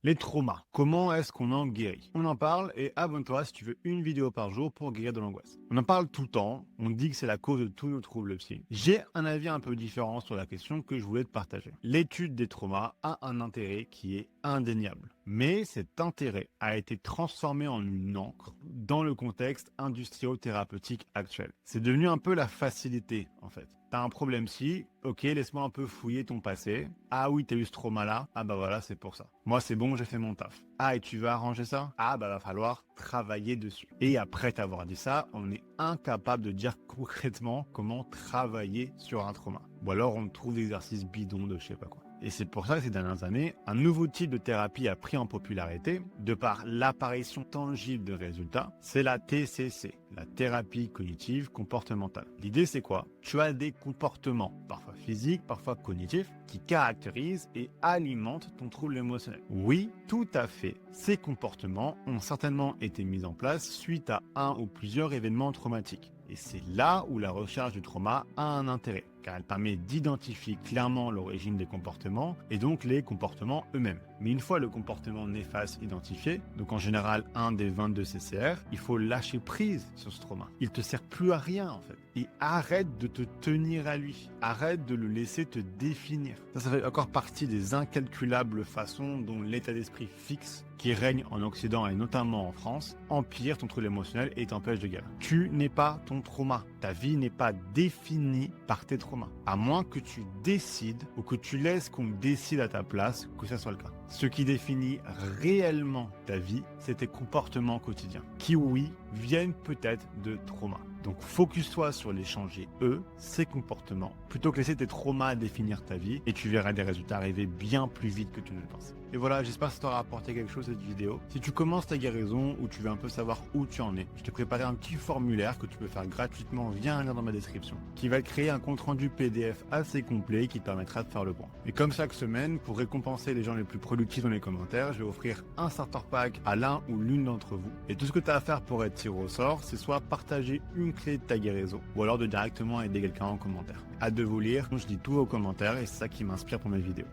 Les traumas. Comment est-ce qu'on en guérit? On en parle et abonne-toi si tu veux une vidéo par jour pour guérir de l'angoisse. On en parle tout le temps, on dit que c'est la cause de tous nos troubles psy. J'ai un avis un peu différent sur la question que je voulais te partager. L'étude des traumas a un intérêt qui est indéniable. Mais cet intérêt a été transformé en une encre dans le contexte industriel-thérapeutique actuel. C'est devenu un peu la facilité en fait. T'as un problème psy, ok, laisse-moi un peu fouiller ton passé. Ah oui, t'as eu ce trauma-là, ah bah voilà, c'est pour ça. Moi c'est bon, j'ai fait mon taf. Ah et tu veux arranger ça? Ah bah va falloir travailler dessus. Et après t'avoir dit ça, on est incapable de dire concrètement comment travailler sur un trauma. Ou alors on trouve des exercices bidons de je sais pas quoi. Et c'est pour ça que ces dernières années, un nouveau type de thérapie a pris en popularité, de par l'apparition tangible de résultats, c'est la TCC, la thérapie cognitive comportementale. L'idée c'est quoi? Tu as des comportements, parfois physiques, parfois cognitifs, qui caractérisent et alimentent ton trouble émotionnel. Oui, tout à fait, ces comportements ont certainement été mis en place suite à un ou plusieurs événements traumatiques. Et c'est là où la recherche du trauma a un intérêt, car elle permet d'identifier clairement l'origine des comportements et donc les comportements eux-mêmes. Mais une fois le comportement néfaste identifié, donc en général un des 22 CCR, il faut lâcher prise sur ce trauma. Il te sert plus à rien en fait. Et arrête de te tenir à lui. Arrête de le laisser te définir. Ça fait encore partie des incalculables façons dont l'état d'esprit fixe qui règne en Occident et notamment en France, empire ton trouble émotionnel et t'empêche de guérir. Tu n'es pas ton trauma. Ta vie n'est pas définie par tes traumas. À moins que tu décides ou que tu laisses qu'on décide à ta place que ça soit le cas. Ce qui définit réellement ta vie, c'est tes comportements quotidiens, qui oui, viennent peut-être de traumas. Donc focus-toi sur les changer eux, ces comportements, plutôt que laisser tes traumas définir ta vie, et tu verras des résultats arriver bien plus vite que tu ne le pensais. Et voilà, j'espère que ça t'aura apporté quelque chose cette vidéo. Si tu commences ta guérison ou tu veux un peu savoir où tu en es, je t'ai préparé un petit formulaire que tu peux faire gratuitement via un lien dans ma description, qui va te créer un compte rendu PDF assez complet qui te permettra de faire le point. Et comme chaque semaine, pour récompenser les gens les plus productifs dans les commentaires, je vais offrir un starter pack à l'un ou l'une d'entre vous. Et tout ce que tu as à faire pour être tiré au sort, c'est soit partager une clé de ta guérison, ou alors de directement aider quelqu'un en commentaire. Hâte de vous lire, je lis tous vos commentaires et c'est ça qui m'inspire pour mes vidéos.